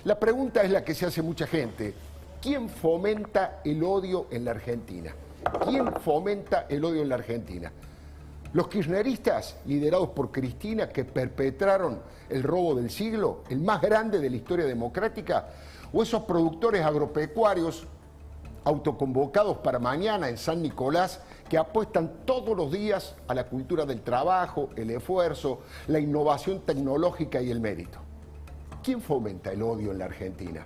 La pregunta es la que se hace mucha gente. ¿Quién fomenta el odio en la Argentina? ¿Quién fomenta el odio en la Argentina? ¿Los kirchneristas, liderados por Cristina, que perpetraron el robo del siglo, el más grande de la historia democrática? ¿O esos productores agropecuarios autoconvocados para mañana en San Nicolás, que apuestan todos los días a la cultura del trabajo, el esfuerzo, la innovación tecnológica y el mérito? ¿Quién fomenta el odio en la Argentina?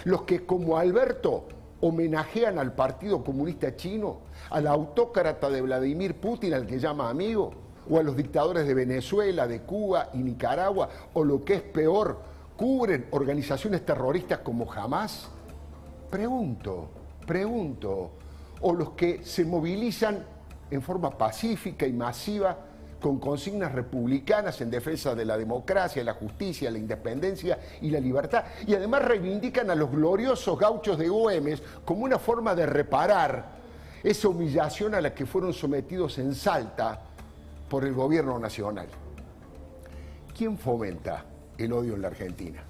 ¿Los que, como Alberto, homenajean al Partido Comunista Chino, al autócrata de Vladimir Putin, al que llama amigo, o a los dictadores de Venezuela, de Cuba y Nicaragua, o lo que es peor, cubren organizaciones terroristas como Hamas? Pregunto, o los que se movilizan en forma pacífica y masiva con consignas republicanas en defensa de la democracia, la justicia, la independencia y la libertad, y además reivindican a los gloriosos gauchos de Güemes como una forma de reparar esa humillación a la que fueron sometidos en Salta por el gobierno nacional. ¿Quién fomenta el odio en la Argentina?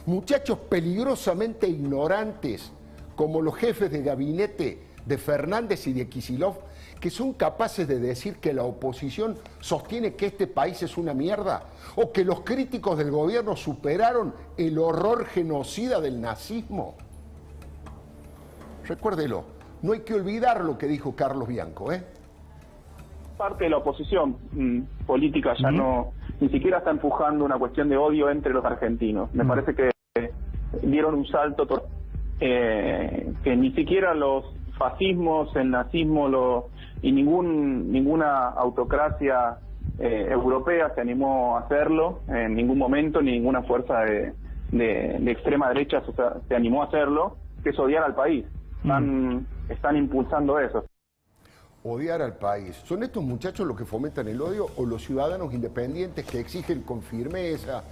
Muchachos peligrosamente ignorantes como los jefes de gabinete de Fernández y de Kicillof, que son capaces de decir que la oposición sostiene que este país es una mierda, o que los críticos del gobierno superaron el horror genocida del nazismo. Recuérdelo, no hay que olvidar lo que dijo Carlos Bianco, Parte de la oposición política ya no, ni siquiera está empujando una cuestión de odio entre los argentinos. Me parece que dieron un salto que ni siquiera los fascismos, el nazismo y ninguna autocracia europea se animó a hacerlo en ningún momento, ni ninguna fuerza de extrema derecha se animó a hacerlo, que es odiar al país. Están impulsando eso. Odiar al país. ¿Son estos muchachos los que fomentan el odio o los ciudadanos independientes que exigen con firmeza,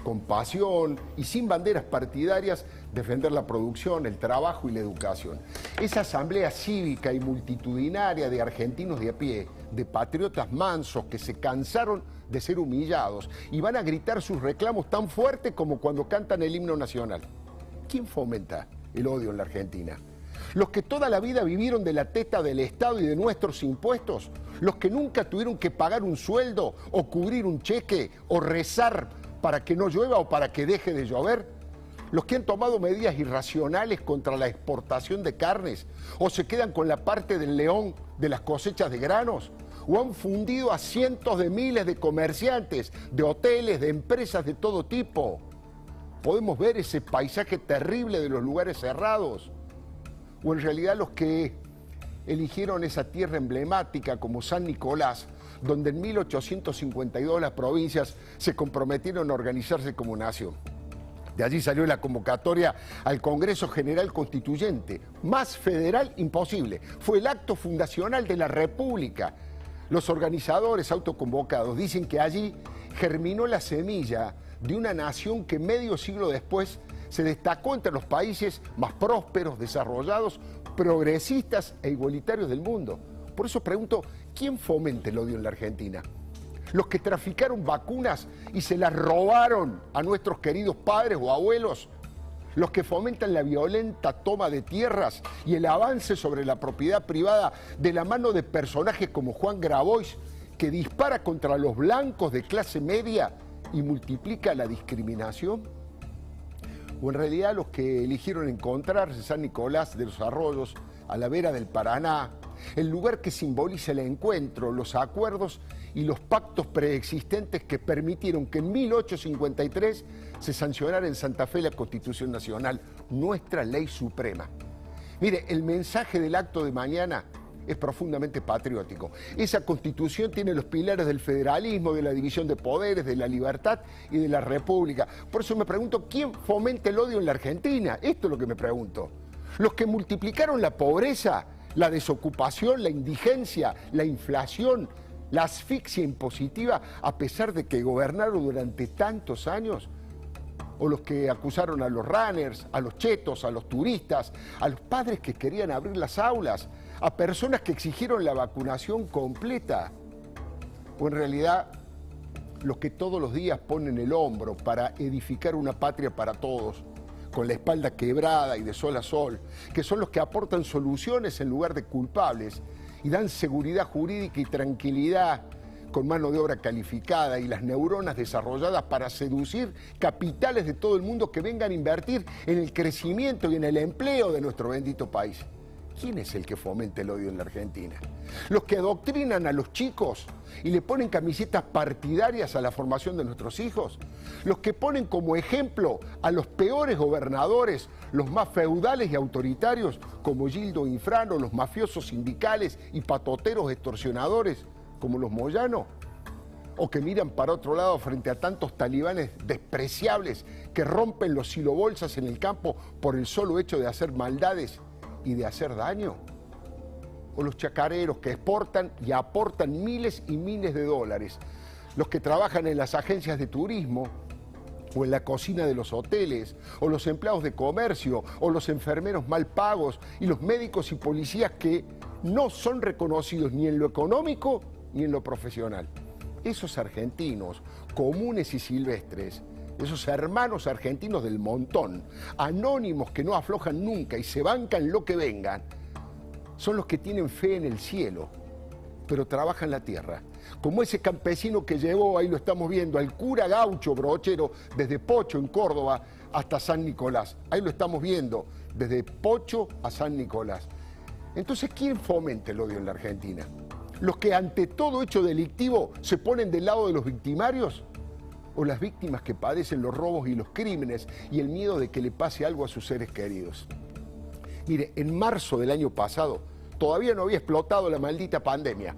con pasión y sin banderas partidarias defender la producción, el trabajo y la educación? Esa asamblea cívica y multitudinaria de argentinos de a pie, de patriotas mansos que se cansaron de ser humillados y van a gritar sus reclamos tan fuerte como cuando cantan el himno nacional. ¿Quién fomenta el odio en la Argentina? ¿Los que toda la vida vivieron de la teta del Estado y de nuestros impuestos? ¿Los que nunca tuvieron que pagar un sueldo o cubrir un cheque o rezar para que no llueva o para que deje de llover? ¿Los que han tomado medidas irracionales contra la exportación de carnes o se quedan con la parte del león de las cosechas de granos? ¿O han fundido a cientos de miles de comerciantes, de hoteles, de empresas de todo tipo? ¿Podemos ver ese paisaje terrible de los lugares cerrados? ¿O en realidad los que eligieron esa tierra emblemática como San Nicolás, donde en 1852 las provincias se comprometieron a organizarse como nación? De allí salió la convocatoria al Congreso General Constituyente. Más federal imposible. Fue el acto fundacional de la República. Los organizadores autoconvocados dicen que allí germinó la semilla de una nación que medio siglo después se destacó entre los países más prósperos, desarrollados, progresistas e igualitarios del mundo. Por eso pregunto, ¿quién fomenta el odio en la Argentina? ¿Los que traficaron vacunas y se las robaron a nuestros queridos padres o abuelos? ¿Los que fomentan la violenta toma de tierras y el avance sobre la propiedad privada de la mano de personajes como Juan Grabois, que dispara contra los blancos de clase media y multiplica la discriminación? ¿O en realidad los que eligieron encontrarse en San Nicolás de los Arroyos, a la vera del Paraná, el lugar que simboliza el encuentro, los acuerdos y los pactos preexistentes que permitieron que en 1853 se sancionara en Santa Fe la Constitución Nacional, nuestra ley suprema? Mire, el mensaje del acto de mañana es profundamente patriótico. Esa Constitución tiene los pilares del federalismo, de la división de poderes, de la libertad y de la república. Por eso me pregunto, ¿quién fomenta el odio en la Argentina? Esto es lo que me pregunto. Los que multiplicaron la pobreza, la desocupación, la indigencia, la inflación, la asfixia impositiva, a pesar de que gobernaron durante tantos años. O los que acusaron a los runners, a los chetos, a los turistas, a los padres que querían abrir las aulas, a personas que exigieron la vacunación completa. O en realidad, los que todos los días ponen el hombro para edificar una patria para todos, con la espalda quebrada y de sol a sol, que son los que aportan soluciones en lugar de culpables y dan seguridad jurídica y tranquilidad con mano de obra calificada y las neuronas desarrolladas para seducir capitales de todo el mundo que vengan a invertir en el crecimiento y en el empleo de nuestro bendito país. ¿Quién es el que fomenta el odio en la Argentina? Los que adoctrinan a los chicos y le ponen camisetas partidarias a la formación de nuestros hijos. Los que ponen como ejemplo a los peores gobernadores, los más feudales y autoritarios, como Gildo Infrano, los mafiosos sindicales y patoteros extorsionadores, como los Moyano. O que miran para otro lado frente a tantos talibanes despreciables que rompen los silobolsas en el campo por el solo hecho de hacer maldades y de hacer daño. O los chacareros que exportan y aportan miles y miles de dólares. Los que trabajan en las agencias de turismo o en la cocina de los hoteles, o los empleados de comercio, o los enfermeros mal pagos y los médicos y policías que no son reconocidos ni en lo económico ni en lo profesional. Esos argentinos comunes y silvestres, esos hermanos argentinos del montón, anónimos que no aflojan nunca y se bancan lo que vengan, son los que tienen fe en el cielo, pero trabajan la tierra. Como ese campesino que llevó, ahí lo estamos viendo, al cura gaucho brochero desde Pocho en Córdoba hasta San Nicolás. Ahí lo estamos viendo, desde Pocho a San Nicolás. Entonces, ¿quién fomenta el odio en la Argentina? ¿Los que ante todo hecho delictivo se ponen del lado de los victimarios? ¿O las víctimas que padecen los robos y los crímenes y el miedo de que le pase algo a sus seres queridos? Mire, en marzo del año pasado todavía no había explotado la maldita pandemia,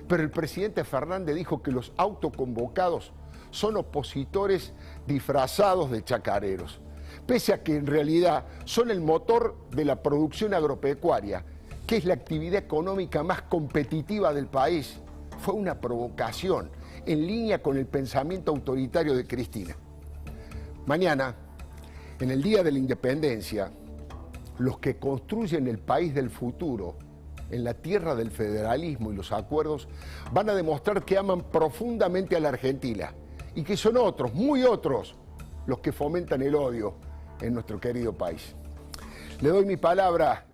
pero el presidente Fernández dijo que los autoconvocados son opositores disfrazados de chacareros, pese a que en realidad son el motor de la producción agropecuaria, que es la actividad económica más competitiva del país. Fue una provocación en línea con el pensamiento autoritario de Cristina. Mañana, en el Día de la Independencia, los que construyen el país del futuro, en la tierra del federalismo y los acuerdos, van a demostrar que aman profundamente a la Argentina y que son otros, muy otros, los que fomentan el odio en nuestro querido país. Le doy mi palabra